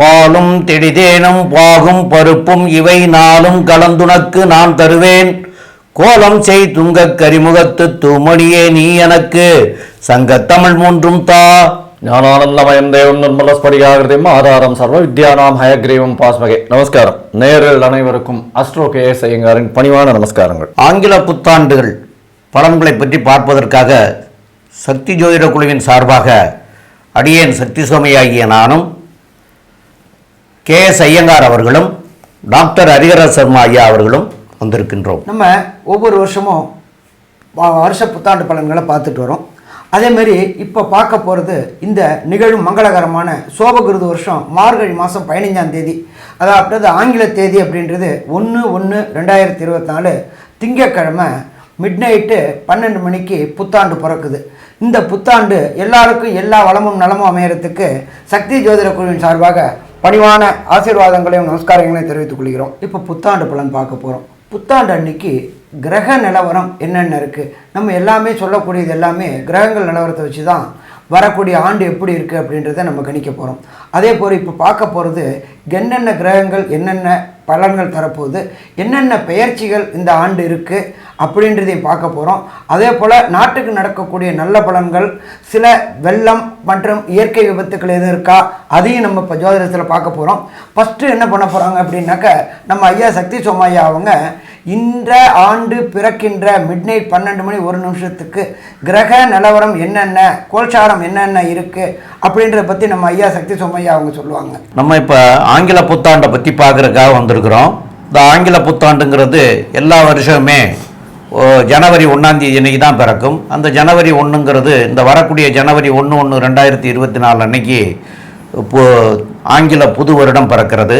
பாலும் திடிதேனும் பாகும் பருப்பும் இவை நாளும் கலந்துனக்கு நான் தருவேன். கோலம் செய் துங்கக் கரிமுகத்து தூமணியே நீ எனக்கு சங்கத்தமிழ் மூன்றும் தா. ஞானானந்தமயம் தேவம் நிர்மலஸ்படிகாகிருதிம் ஆதாரம் சர்வ வித்யானாம் ஹயக்ரீவம் பாஸ்மகே. நமஸ்காரம். நேரில் அனைவருக்கும் அஸ்ட்ரோ கேஎஸ் ஐயங்காரின் பணிவான நமஸ்காரங்கள். ஆங்கில புத்தாண்டுகள் பலன்களை பற்றி பார்ப்பதற்காக சக்தி ஜோதிட குழுவின் சார்பாக அடியேன் சக்தி சோமையாகிய நானும் கேஎஸ் ஐயங்கார் அவர்களும் டாக்டர் ஹரிஹர சர்மா ஐயா அவர்களும் வந்திருக்கின்றோம். நம்ம ஒவ்வொரு வருஷமும் வருஷ புத்தாண்டு பலன்களை பார்த்துட்டு வரோம். அதேமாரி இப்போ பார்க்க போகிறது இந்த நிகழும் மங்களகரமான சோபகிருது வருஷம் மார்கழி மாதம் 15ஆம் தேதி, அதாவது ஆங்கில தேதி அப்படின்றது 1/1/2024 திங்கட்கிழமை மிட்நைட்டு 12 மணிக்கு புத்தாண்டு பிறக்குது. இந்த புத்தாண்டு எல்லாருக்கும் எல்லா வளமும் நலமும் அமையறதுக்கு சக்தி ஜோதிட குழுவின் சார்பாக பணிவான ஆசீர்வாதங்களையும் நமஸ்காரங்களையும் தெரிவித்துக் கொள்கிறோம். இப்போ புத்தாண்டு பலன் பார்க்க போகிறோம். புத்தாண்டு அன்னைக்கு கிரக நிலவரம் என்னென்ன இருக்குது, நம்ம எல்லாமே சொல்லக்கூடியது எல்லாமே கிரகங்கள் நிலவரத்தை வச்சு தான் வரக்கூடிய ஆண்டு எப்படி இருக்குது அப்படின்றத நம்ம கணிக்க போகிறோம். அதே போல் இப்போ பார்க்க போகிறது என்னென்ன கிரகங்கள் என்னென்ன பலன்கள் தரப்போகுது, என்னென்ன பெயர்ச்சிகள் இந்த ஆண்டு இருக்குது அப்படின்றதையும் பார்க்க போகிறோம். அதே போல் நாட்டுக்கு நடக்கக்கூடிய நல்ல பலன்கள், சில வெள்ளம் மற்றும் இயற்கை விபத்துக்கள் எதுவும் இருக்கா அதையும் நம்ம இப்போ ஜோதிடத்தில் பார்க்க போகிறோம். ஃபஸ்ட்டு என்ன பண்ண போகிறாங்க அப்படின்னாக்க நம்ம ஐயா சக்தி சோமையா அவங்க இந்த ஆண்டு பிறக்கின்ற மிட்நைட் 12 மணி 1 நிமிஷத்துக்கு கிரக நிலவரம் என்னென்ன, கோல்சாரம் என்னென்ன இருக்குது அப்படின்றத பற்றி நம்ம ஐயா சக்தி சோமையா அவங்க சொல்லுவாங்க. நம்ம இப்போ ஆங்கில புத்தாண்டை பற்றி பார்க்குறதுக்காக வந்திருக்கிறோம். இந்த ஆங்கில புத்தாண்டுங்கிறது எல்லா வருஷமே ஜனவரி 1ஆம் தேதி அன்னைக்கு தான் பிறக்கும். அந்த ஜனவரி 1ங்கிறது இந்த வரக்கூடிய ஜனவரி 1/1/2024 அன்னைக்கு ஆங்கில புது வருடம் பிறக்கிறது.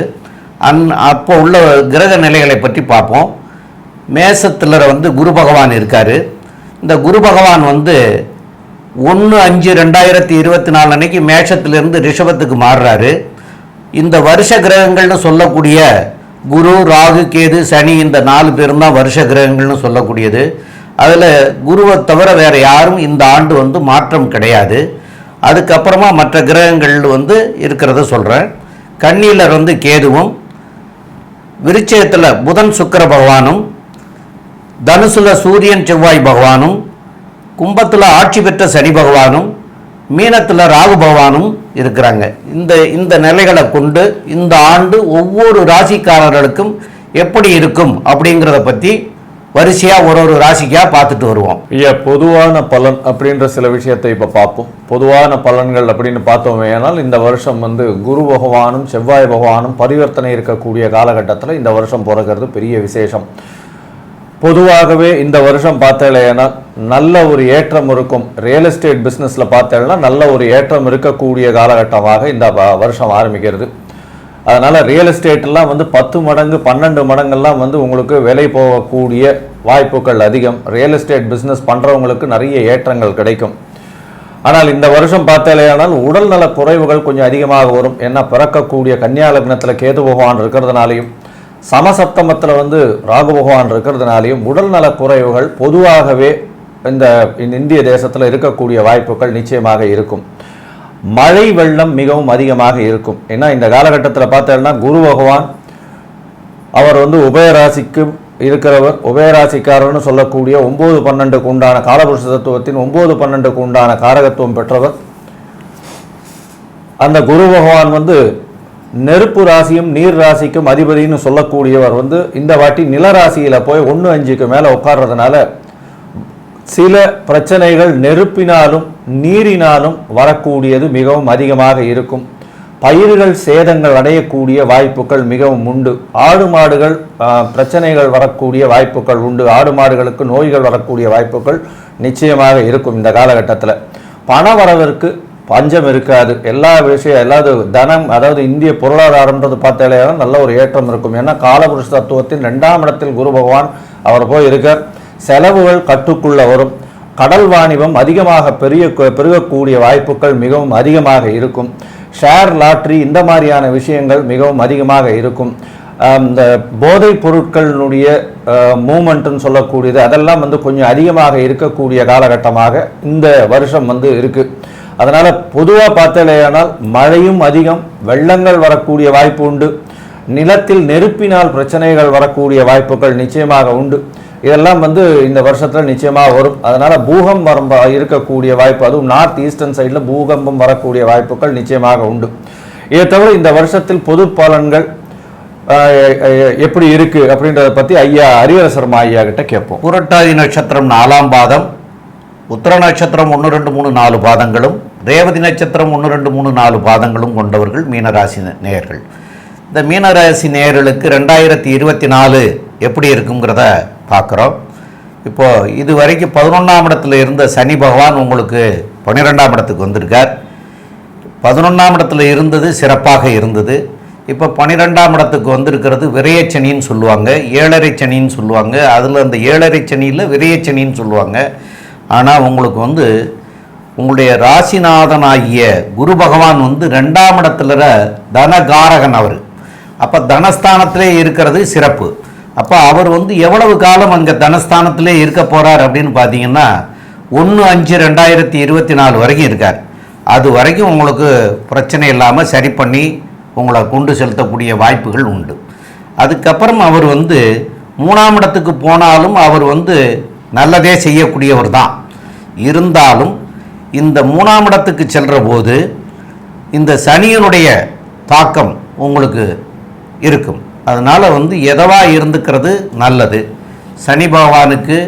அப்போ உள்ள கிரக நிலைகளை பற்றி பார்ப்போம். மேசத்தில் குரு பகவான் இருக்கார். இந்த குரு பகவான் 1/5/2024 அன்னைக்கு மேஷத்திலிருந்து ரிஷபத்துக்கு மாறுறாரு. இந்த வருஷ கிரகங்கள்னு சொல்லக்கூடிய குரு, ராகு, கேது, சனி இந்த 4 பேரும் தான் வருஷ கிரகங்கள்னு சொல்லக்கூடியது. அதில் குருவை தவிர வேறு யாரும் இந்த ஆண்டு மாற்றம் கிடையாது. அதுக்கப்புறமா மற்ற கிரகங்கள் இருக்கிறத சொல்கிறேன். கன்னியில் கேதுவும், விருச்சிகத்தில் புதன் சுக்கிர பகவானும், தனுசுல சூரியன் செவ்வாய் பகவானும், கும்பத்தில் ஆட்சி பெற்ற சனி பகவானும், மீனத்தில் ராகு பகவானும் இருக்கிறாங்க. இந்த நிலைகளை கொண்டு இந்த ஆண்டு ஒவ்வொரு ராசிக்காரர்களுக்கும் எப்படி இருக்கும் அப்படிங்கிறத பற்றி வரிசையாக ஒரு ராசிக்காக பார்த்துட்டு வருவோம். பொதுவான பலன் அப்படின்ற சில விஷயத்தை இப்போ பார்ப்போம். பொதுவான பலன்கள் அப்படின்னு பார்த்தோமே ஆனால் இந்த வருஷம் குரு பகவானும் செவ்வாய் பகவானும் பரிவர்த்தனை இருக்கக்கூடிய காலகட்டத்தில் இந்த வருஷம் பிறக்கிறது பெரிய விசேஷம். பொதுவாகவே இந்த வருஷம் பார்த்தேன்னா நல்ல ஒரு ஏற்றம் இருக்கும். ரியல் எஸ்டேட் பிஸ்னஸில் பார்த்தேன்னா நல்ல ஒரு ஏற்றம் இருக்கக்கூடிய காலகட்டமாக இந்த வருஷம் ஆரம்பிக்கிறது. அதனால் ரியல் எஸ்டேட்லாம் 10 மடங்கு 12 மடங்கெல்லாம் உங்களுக்கு விலை போகக்கூடிய வாய்ப்புகள் அதிகம். ரியல் எஸ்டேட் பிஸ்னஸ் பண்ணுறவங்களுக்கு நிறைய ஏற்றங்கள் கிடைக்கும். ஆனால் இந்த வருஷம் பார்த்தேனால் உடல்நல குறைவுகள் கொஞ்சம் அதிகமாக வரும். ஏன்னா பிறக்கக்கூடிய கன்னியா லக்னத்தில் கேது பகவான் இருக்கிறதுனாலையும் சமசப்தமத்தில் ராகு பகவான் இருக்கிறதுனாலையும் உடல்நல குறைவுகள் பொதுவாகவே இந்த இந்திய தேசத்தில் இருக்கக்கூடிய வாய்ப்புகள் நிச்சயமாக இருக்கும். மழை வெள்ளம் மிகவும் அதிகமாக இருக்கும். ஏன்னா இந்த காலகட்டத்தில் பார்த்தோம்னா குரு பகவான் அவர் உபயராசிக்கு இருக்கிறவர், உபயராசிக்காரர்னு சொல்லக்கூடிய 9-12க்கு உண்டான காலபுருஷ தத்துவத்தின் 9-12க்கு உண்டான காரகத்துவம் பெற்றவர். அந்த குரு பகவான் நெருப்பு ராசியும் நீர் ராசிக்கும் அதிபதினு சொல்லக்கூடியவர் இந்த வாட்டி நிலராசியில் போய் 1/5க்கு மேலே உட்கார்றதுனால சில பிரச்சனைகள் நெருப்பினாலும் நீரினாலும் வரக்கூடியது மிகவும் அதிகமாக இருக்கும். பயிர்கள் சேதங்கள் அடையக்கூடிய வாய்ப்புகள் மிகவும் உண்டு. ஆடு மாடுகள் பிரச்சனைகள் வரக்கூடிய வாய்ப்புகள் உண்டு. ஆடு மாடுகளுக்கு நோய்கள் வரக்கூடிய வாய்ப்புகள் நிச்சயமாக இருக்கும். இந்த காலகட்டத்தில் பண வரவிற்கு பஞ்சம் இருக்காது. எல்லா விஷயம் தனம், அதாவது இந்திய பொருளாதாரம்ன்றது பார்த்தாலே நல்ல ஒரு ஏற்றம் இருக்கும். ஏன்னா காலபுருஷ தத்துவத்தின் 2ஆம் இடத்தில் குரு பகவான் அவர் போய் இருக்கார். செலவுகள் கட்டுக்குள்ள வரும். கடல் வாணிபம் அதிகமாக பெருகக்கூடிய வாய்ப்புகள் மிகவும் அதிகமாக இருக்கும். ஷேர், லாட்ரி இந்த மாதிரியான விஷயங்கள் மிகவும் அதிகமாக இருக்கும். இந்த போதைப் பொருட்களினுடைய மூமெண்ட்டுன்னு சொல்லக்கூடியது அதெல்லாம் கொஞ்சம் அதிகமாக இருக்கக்கூடிய காலகட்டமாக இந்த வருஷம் இருக்குது. அதனால் பொதுவாக பார்த்தாலேயானால் மழையும் அதிகம், வெள்ளங்கள் வரக்கூடிய வாய்ப்பு உண்டு, நிலத்தில் நெருப்பினால் பிரச்சனைகள் வரக்கூடிய வாய்ப்புகள் நிச்சயமாக உண்டு. இதெல்லாம் இந்த வருஷத்தில் நிச்சயமாக வரும். அதனால் பூகம்பம் இருக்கக்கூடிய வாய்ப்பு, அதுவும் நார்த் ஈஸ்டர்ன் சைடில் பூகம்பம் வரக்கூடிய வாய்ப்புகள் நிச்சயமாக உண்டு. இதை தவிர இந்த வருஷத்தில் பொது பலன்கள் எப்படி இருக்கு அப்படின்றத பற்றி ஐயா ஹரிஹர ஐயா கிட்ட கேட்போம். புரட்டாதி நட்சத்திரம் 4ஆம் பாதம், உத்திர நட்சத்திரம் 1, 2, 3, 4 பாதங்களும், ரேவதி நட்சத்திரம் 1, 2, 3, 4 பாதங்களும் கொண்டவர்கள் மீனராசி நேயர்கள். இந்த மீனராசி நேயர்களுக்கு 2024 எப்படி இருக்குங்கிறத பார்க்குறோம். இப்போது இது வரைக்கும் 11ஆம் இடத்துல இருந்த சனி பகவான் உங்களுக்கு 12ஆம் இடத்துக்கு வந்திருக்கார். 11ஆம் இடத்துல இருந்தது சிறப்பாக இருந்தது. இப்போ 12ஆம் இடத்துக்கு வந்திருக்கிறது விரயச்சனின்னு சொல்லுவாங்க, 7.5 சனின்னு சொல்லுவாங்க. அதில் அந்த 7.5 சனியில் விரயச்சனின்னு சொல்லுவாங்க. ஆனால் உங்களுக்கு உங்களுடைய ராசிநாதனாகிய குரு பகவான் 2ஆம் இடத்துல தனகாரகன் அவர். அப்போ தனஸ்தானத்திலே இருக்கிறது சிறப்பு. அப்போ அவர் எவ்வளவு காலம் அங்கே தனஸ்தானத்திலே இருக்க போகிறார் அப்படின்னு பார்த்தீங்கன்னா 1/5/2024 வரைக்கும் இருக்கார். அது வரைக்கும் உங்களுக்கு பிரச்சனை இல்லாமல் சரி பண்ணி உங்களை கொண்டு செலுத்தக்கூடிய வாய்ப்புகள் உண்டு. அதுக்கப்புறம் அவர் 3ஆம் இடத்துக்கு போனாலும் அவர் நல்லதே செய்யக்கூடியவர் தான். இருந்தாலும் இந்த 3ஆம் இடத்துக்கு செல்கிற போது இந்த சனியினுடைய தாக்கம் உங்களுக்கு இருக்கும். அதனால் எதவாக இருந்துக்கிறது நல்லது. சனி பகவானுக்கு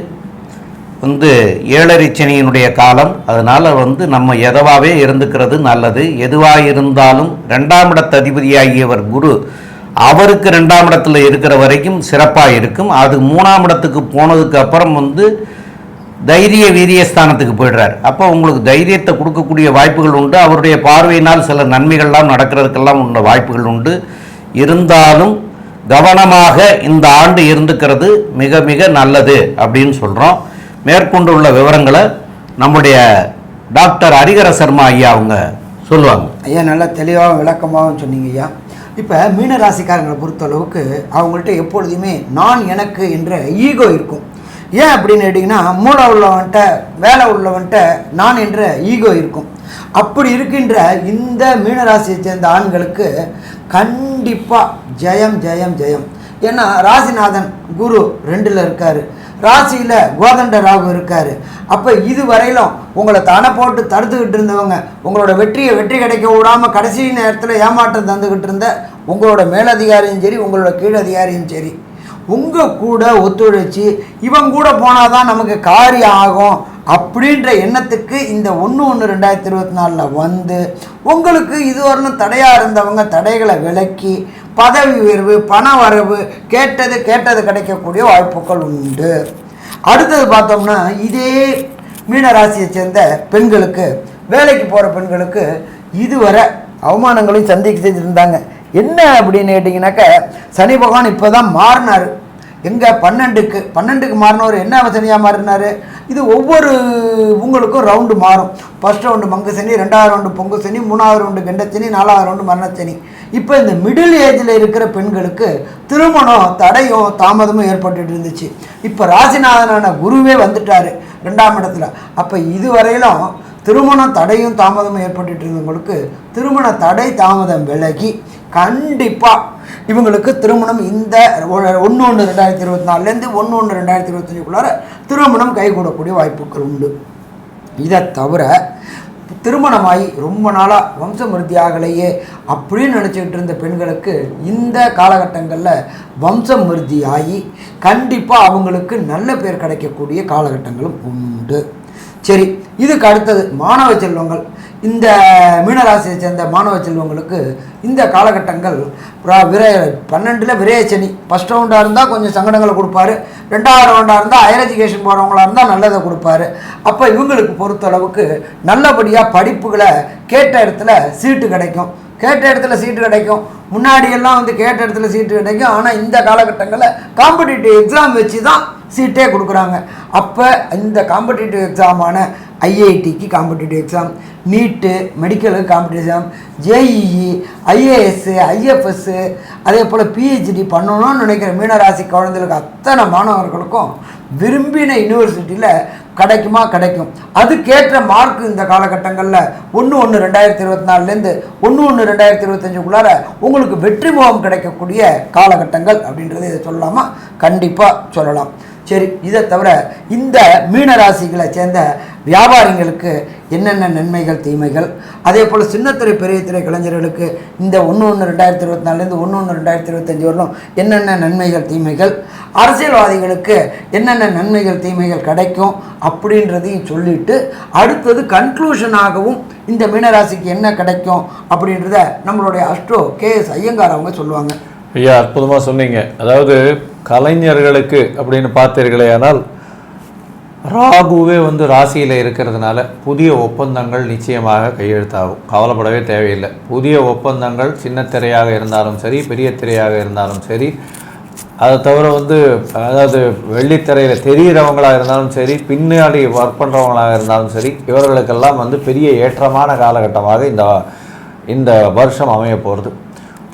7.5 சனியினுடைய காலம். அதனால் நம்ம எதவாகவே இருந்துக்கிறது நல்லது. எதுவாக இருந்தாலும் 2ஆம் இடத்து அதிபதியாகியவர் குரு, அவருக்கு 2ஆம் இடத்துல இருக்கிற வரைக்கும் சிறப்பாக இருக்கும். அது 3ஆம் இடத்துக்கு போனதுக்கு அப்புறம் தைரிய வீரியஸ்தானத்துக்கு போயிடுறார். அப்போ உங்களுக்கு தைரியத்தை கொடுக்கக்கூடிய வாய்ப்புகள் உண்டு. அவருடைய பார்வையினால் சில நன்மைகள்லாம் நடக்கிறதுக்கெல்லாம் உள்ள வாய்ப்புகள் உண்டு. இருந்தாலும் கவனமாக இந்த ஆண்டு இருந்துக்கிறது மிக மிக நல்லது அப்படின்னு சொல்கிறோம். மேற்கொண்டுள்ள விவரங்களை நம்முடைய டாக்டர் ஹரிஹர சர்மா ஐயா அவங்க சொல்லுவாங்க. ஐயா நல்லா தெளிவாகவும் விளக்கமாகவும் சொன்னீங்க ஐயா. இப்போ மீனராசிக்காரங்களை பொறுத்தளவுக்கு அவங்கள்ட்ட எப்பொழுதுமே நான் எனக்கு என்ற ஈகோ இருக்கும். ஏன் அப்படின்னு கேட்டிங்கன்னா, மூளை உள்ளவன்ட்ட வேலை உள்ளவன்ட்ட நான் என்ற ஈகோ இருக்கும். அப்படி இருக்கின்ற இந்த மீனராசியை சேர்ந்த ஆண்களுக்கு கண்டிப்பாக ஜெயம் ஜெயம் ஜெயம். ஏன்னா ராசிநாதன் குரு 2ல் இருக்கார், ராசியில் கோதண்ட ராகு இருக்கார். அப்போ இது வரையிலும் உங்களை தடை போட்டு தடுத்துக்கிட்டு இருந்தவங்க, உங்களோட வெற்றி கிடைக்க விடாமல் கடைசி நேரத்தில் ஏமாற்றம் தந்துக்கிட்டு இருந்த உங்களோட மேலதிகாரியும் சரி, உங்களோட கீழதிகாரியும் சரி, உங்கள் கூட ஒத்துழைச்சி இவங்க கூட போனால் தான் நமக்கு காரியம் ஆகும் அப்படின்ற எண்ணத்துக்கு இந்த 1/1/2024 உங்களுக்கு இதுவரையிலும் தடையாக இருந்தவங்க தடைகளை விலக்கி பதவி உயர்வு, பண வரவு, கேட்டது கிடைக்கக்கூடிய வாய்ப்புகள் உண்டு. அடுத்தது பார்த்தோம்னா, இதே மீனராசியை சேர்ந்த பெண்களுக்கு, வேலைக்கு போகிற பெண்களுக்கு இதுவரை அவமானங்களையும் சந்திக்க செஞ்சுருந்தாங்க. என்ன அப்படின்னு கேட்டிங்கனாக்கா, சனி பகவான் இப்போ தான் மாறினார். எங்கே 12க்கு மாறினவர் என்ன சனியாக மாறினார்? இது ஒவ்வொரு உங்களுக்கும் ரவுண்டு மாறும். ஃபஸ்ட் ரவுண்டு மங்கு சனி, 2ஆவது ரவுண்டு பொங்கு சனி, 3ஆவது ரவுண்டு கெண்டச்சனி, 4ஆவது ரவுண்டு மரணச்சனி. இப்போ இந்த மிடில் ஏஜில் இருக்கிற பெண்களுக்கு திருமணம் தடையும் தாமதமும் ஏற்பட்டுட்டு இருந்துச்சு. இப்போ ராசிநாதனான குருவே வந்துட்டார் 2ஆம் இடத்துல. அப்போ இதுவரையிலும் திருமணம் தடையும் தாமதமும் ஏற்பட்டுட்டு இருந்தவங்களுக்கு திருமண தடை தாமதம் விலகி கண்டிப்பாக இவங்களுக்கு திருமணம் இந்த 1/1/2024 1/1/2025 திருமணம் கைகூடக்கூடிய வாய்ப்புகள் உண்டு. இதை தவிர திருமணமாகி ரொம்ப நாளாக வம்சமிருத்தி ஆகலையே அப்படின்னு நினச்சிக்கிட்டு இருந்த பெண்களுக்கு இந்த காலகட்டங்களில் வம்சமிருத்தி ஆகி கண்டிப்பாக அவங்களுக்கு நல்ல பேர் கிடைக்கக்கூடிய காலகட்டங்களும் உண்டு. சரி, இதுக்கு அடுத்தது மாணவ செல்வங்கள். இந்த மீனராசியை சேர்ந்த மாணவ செல்வங்களுக்கு இந்த காலகட்டங்கள் 12ல் விரயச்சனி. ஃபஸ்ட் ரவுண்டாக இருந்தால் கொஞ்சம் சங்கடங்களை கொடுப்பாரு, 2ஆவது ரவுண்டாக இருந்தால் ஹையர் எஜுகேஷன் போகிறவங்களாக இருந்தால் நல்லதை கொடுப்பாரு. அப்போ இவங்களுக்கு பொறுத்தளவுக்கு நல்லபடியாக படிப்புகளை கேட்ட இடத்துல சீட்டு கிடைக்கும். முன்னாடியெல்லாம் கேட்ட இடத்துல சீட்டு கிடைக்கும். ஆனால் இந்த காலகட்டங்களில் காம்படிட்டிவ் எக்ஸாம் வச்சு தான் சீட்டே கொடுக்குறாங்க. அப்போ இந்த காம்படிட்டிவ் எக்ஸாமான ஐஐடிக்கு காம்படிட்டிவ் எக்ஸாம், நீட்டு மெடிக்கலுக்கு competitive exam, JEE, IAS, IFS, அதே போல் பிஹெச்டி பண்ணணும்னு நினைக்கிற மீனராசி குழந்தைகளுக்கு அத்தனை மாணவர்களுக்கும் விரும்பின யூனிவர்சிட்டியில் கிடைக்கும். அதுக்கேற்ற மார்க் இந்த காலகட்டங்களில் 1/1/2024 1/1/2025 உங்களுக்கு வெற்றி முகம் கிடைக்கக்கூடிய காலகட்டங்கள் அப்படின்றது இதை சொல்லலாமா? கண்டிப்பாக சொல்லலாம். சரி, இதை தவிர இந்த மீனராசிகளை சேர்ந்த வியாபாரிகளுக்கு என்னென்ன நன்மைகள் தீமைகள், அதே போல் சின்னத்திரை பெரிய திரை கலைஞர்களுக்கு இந்த 1/1/2024 1/1/2025 வரலும் என்னென்ன நன்மைகள் தீமைகள், அரசியல்வாதிகளுக்கு என்னென்ன நன்மைகள் தீமைகள் கிடைக்கும் அப்படின்றதையும் சொல்லிட்டு அடுத்தது கன்க்ளூஷனாகவும் இந்த மீனராசிக்கு என்ன கிடைக்கும் அப்படின்றத நம்மளுடைய அஸ்ட்ரோ KS ஐயங்கார் அவங்க சொல்லுவாங்க. ஐயா, அற்புதமாக சொன்னீங்க. அதாவது கலைஞர்களுக்கு அப்படின்னு பார்த்தீர்களே, ஆனால் ராகுவே ராசியில் இருக்கிறதுனால புதிய ஒப்பந்தங்கள் நிச்சயமாக கையெழுத்தாகும். கவலைப்படவே தேவையில்லை. புதிய ஒப்பந்தங்கள் சின்ன திரையாக இருந்தாலும் சரி, பெரிய திரையாக இருந்தாலும் சரி, அதை தவிர அதாவது வெள்ளித்திரையில் தெரிகிறவங்களாக இருந்தாலும் சரி, பின்னாடி ஒர்க் பண்ணுறவங்களாக இருந்தாலும் சரி, இவர்களுக்கெல்லாம் பெரிய ஏற்றமான காலகட்டமாக இந்த வருஷம் அமைய போகிறது.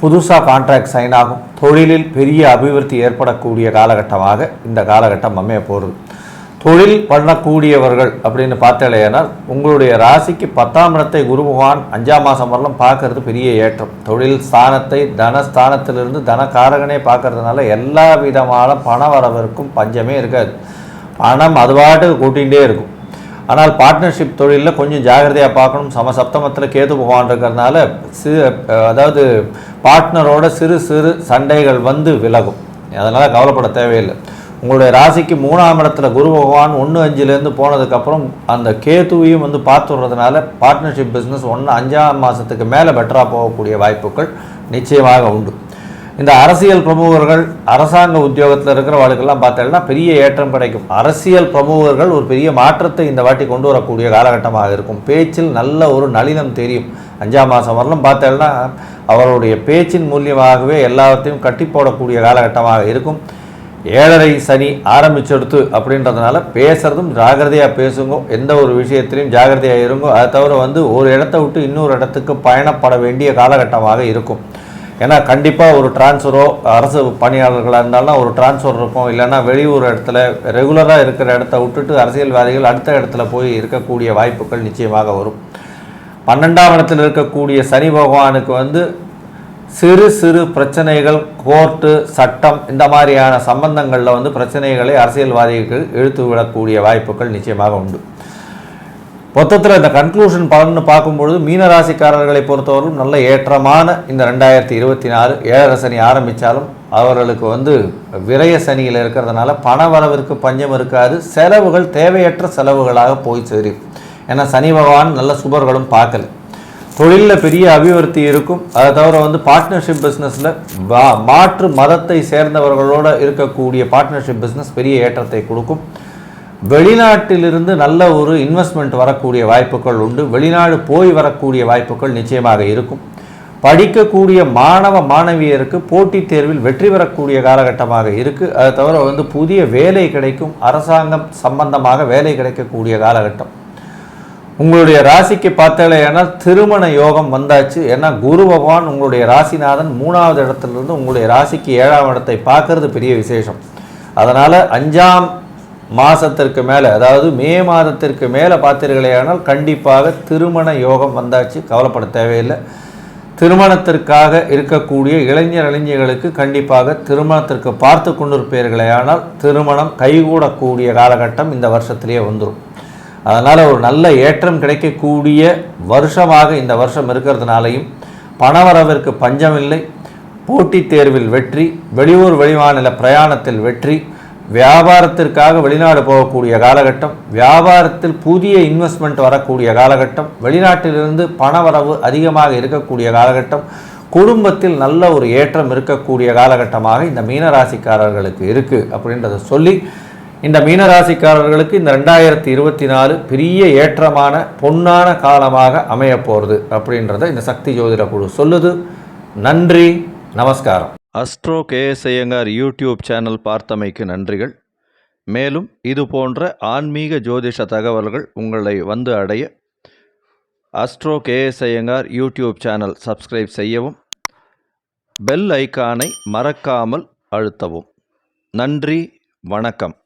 புதுசாக கான்ட்ராக்ட் சைன் ஆகும். தொழிலில் பெரிய அபிவிருத்தி ஏற்படக்கூடிய காலகட்டமாக இந்த காலகட்டம் அமைய போகிறது. தொழில் பண்ணக்கூடியவர்கள் அப்படின்னு பார்த்தாலேனால் உங்களுடைய ராசிக்கு 10ஆம் இடத்தை குரு பகவான் 5ஆம் மாதம் வரலாம் பார்க்கறது பெரிய ஏற்றம். தொழில் ஸ்தானத்தை தனஸ்தானத்திலிருந்து தனக்காரகனே பார்க்கறதுனால எல்லா விதமான பண வரவிற்கும் பஞ்சமே இருக்காது. பணம் அதுபாட்டுக்கு கூட்டிகிட்டே இருக்கும். ஆனால் பார்ட்னர்ஷிப் தொழிலில் கொஞ்சம் ஜாகிரதையாக பார்க்கணும். சமசப்தமத்தில் கேது பகவான் இருக்கிறதுனால அதாவது பார்ட்னரோட சிறு சிறு சண்டைகள் விலகும். அதனால் கவலைப்பட தேவையில்லை. உங்களுடைய ராசிக்கு 3ஆம் இடத்துல குரு பகவான் 1/5 போனதுக்கப்புறம் அந்த கேதுவையும் பார்த்துடுறதுனால பார்ட்னர்ஷிப் பிஸ்னஸ் 5ஆம் மாதத்துக்கு மேலே பெட்டராக போகக்கூடிய வாய்ப்புகள் நிச்சயமாக உண்டு. இந்த அரசியல் பிரமுகர்கள், அரசாங்க உத்தியோகத்தில் இருக்கிறவர்களுக்கெல்லாம் பார்த்தீங்கன்னா பெரிய ஏற்றம் கிடைக்கும். அரசியல் பிரமுகர்கள் ஒரு பெரிய மாற்றத்தை இந்த வாட்டி கொண்டு வரக்கூடிய காலகட்டமாக இருக்கும். பேச்சில் நல்ல ஒரு நளினம் தெரியும். 5ஆம் மாதம் வரலாம் பார்த்தீங்கன்னா அவருடைய பேச்சின் மூலியமாகவே எல்லாத்தையும் கட்டி போடக்கூடிய காலகட்டமாக இருக்கும். 7.5 சனி ஆரம்பிச்செடுத்து அப்படின்றதுனால பேசுகிறதும் ஜாகிரதையாக பேசுங்க. எந்த ஒரு விஷயத்திலையும் ஜாகிரதையாக இருங்க. அதை தவிர ஒரு இடத்த விட்டு இன்னொரு இடத்துக்கு பயணப்பட வேண்டிய காலகட்டமாக இருக்கும். ஏன்னா கண்டிப்பாக ஒரு டிரான்ஸ்ஃபரோ, அரசு பணியாளர்களாக இருந்தாலும் ஒரு டிரான்ஸ்ஃபர் இருக்கும். இல்லைன்னா வெளியூர் இடத்துல ரெகுலராக இருக்கிற இடத்த விட்டுட்டு அரசியல்வாதிகள் அடுத்த இடத்துல போய் இருக்கக்கூடிய வாய்ப்புகள் நிச்சயமாக வரும். 12ஆம் இடத்தில் இருக்கக்கூடிய சனி பகவானுக்கு சிறு சிறு பிரச்சனைகள், கோர்ட்டு, சட்டம் இந்த மாதிரியான சம்பந்தங்களில் பிரச்சனைகளை அரசியல்வாதிகள் இழுத்து விடக்கூடிய வாய்ப்புகள் நிச்சயமாக உண்டு. மொத்தத்தில் இந்த கன்க்ளூஷன் பலன்னு பார்க்கும்பொழுது மீனராசிக்காரர்களை பொறுத்தவரைக்கும் நல்ல ஏற்றமான இந்த 2024 7.5 சனி ஆரம்பித்தாலும் அவர்களுக்கு விரய சனியில் இருக்கிறதுனால பண வரவிற்கு பஞ்சம் இருக்காது. செலவுகள் தேவையற்ற செலவுகளாக போய் சேரும். ஏன்னா சனி பகவான் நல்ல சுபர்களும் பார்க்கல. தொழிலில் பெரிய அபிவிருத்தி இருக்கும். அதை தவிர பார்ட்னர்ஷிப் பிஸ்னஸில் மாற்று மதத்தை சேர்ந்தவர்களோடு இருக்கக்கூடிய பார்ட்னர்ஷிப் பிஸ்னஸ் பெரிய ஏற்றத்தை கொடுக்கும். வெளிநாட்டிலிருந்து நல்ல ஒரு இன்வெஸ்ட்மெண்ட் வரக்கூடிய வாய்ப்புகள் உண்டு. வெளிநாடு போய் வரக்கூடிய வாய்ப்புகள் நிச்சயமாக இருக்கும். படிக்கக்கூடிய மாணவ மாணவியருக்கு போட்டித் தேர்வில் வெற்றி பெறக்கூடிய காலகட்டமாக இருக்குது. அதை தவிர புதிய வேலை கிடைக்கும். அரசாங்கம் சம்பந்தமாக வேலை கிடைக்கக்கூடிய காலகட்டம். உங்களுடைய ராசிக்கு பார்த்தாலேனால் திருமண யோகம் வந்தாச்சு. ஏன்னா குரு பகவான் உங்களுடைய ராசிநாதன் 3ஆவது இடத்துலேருந்து உங்களுடைய ராசிக்கு 7ஆம் இடத்தை பார்க்கறது பெரிய விசேஷம். அதனால் 5ஆம் மாதத்திற்கு மேலே, அதாவது மே மாதத்திற்கு மேலே பார்த்தீர்களேயானால் கண்டிப்பாக திருமண யோகம் வந்தாச்சு. கவலைப்பட தேவையில்லை. திருமணத்திற்காக இருக்கக்கூடிய இளைஞர்களுக்கு கண்டிப்பாக திருமணத்திற்கு பார்த்து கொண்டிருப்பீர்களேயானால் திருமணம் கைகூடக்கூடிய காலகட்டம் இந்த வருஷத்திலேயே வந்துடும். அதனால் ஒரு நல்ல ஏற்றம் கிடைக்கக்கூடிய வருஷமாக இந்த வருஷம் இருக்கிறதுனாலையும் பணவரவிற்கு பஞ்சமில்லை. போட்டித் தேர்வில் வெற்றி, வெளியூர் வெளிமாநில பிரயாணத்தில் வெற்றி, வியாபாரத்திற்காக வெளிநாடு போகக்கூடிய காலகட்டம், வியாபாரத்தில் புதிய இன்வெஸ்ட்மெண்ட் வரக்கூடிய காலகட்டம், வெளிநாட்டிலிருந்து பணவரவு அதிகமாக இருக்கக்கூடிய காலகட்டம், குடும்பத்தில் நல்ல ஒரு ஏற்றம் இருக்கக்கூடிய காலகட்டமாக இந்த மீனராசிக்காரர்களுக்கு இருக்குது அப்படின்றத சொல்லி, இந்த மீனராசிக்காரர்களுக்கு இந்த 2024 பெரிய ஏற்றமான பொன்னான காலமாக அமைய போகிறது அப்படின்றத இந்த சக்தி ஜோதிட குழு சொல்லுது. நன்றி, நமஸ்காரம். Astro KS Iyengar YouTube channel பார்த்தமைக்கு நன்றிகள். மேலும் இது போன்ற ஆன்மீக ஜோதிஷ தகவல்கள் உங்களை வந்து அடைய astro KS Iyengar YouTube channel subscribe செய்யவும், பெல் ஐக்கானை மறக்காமல் அழுத்தவும். நன்றி, வணக்கம்.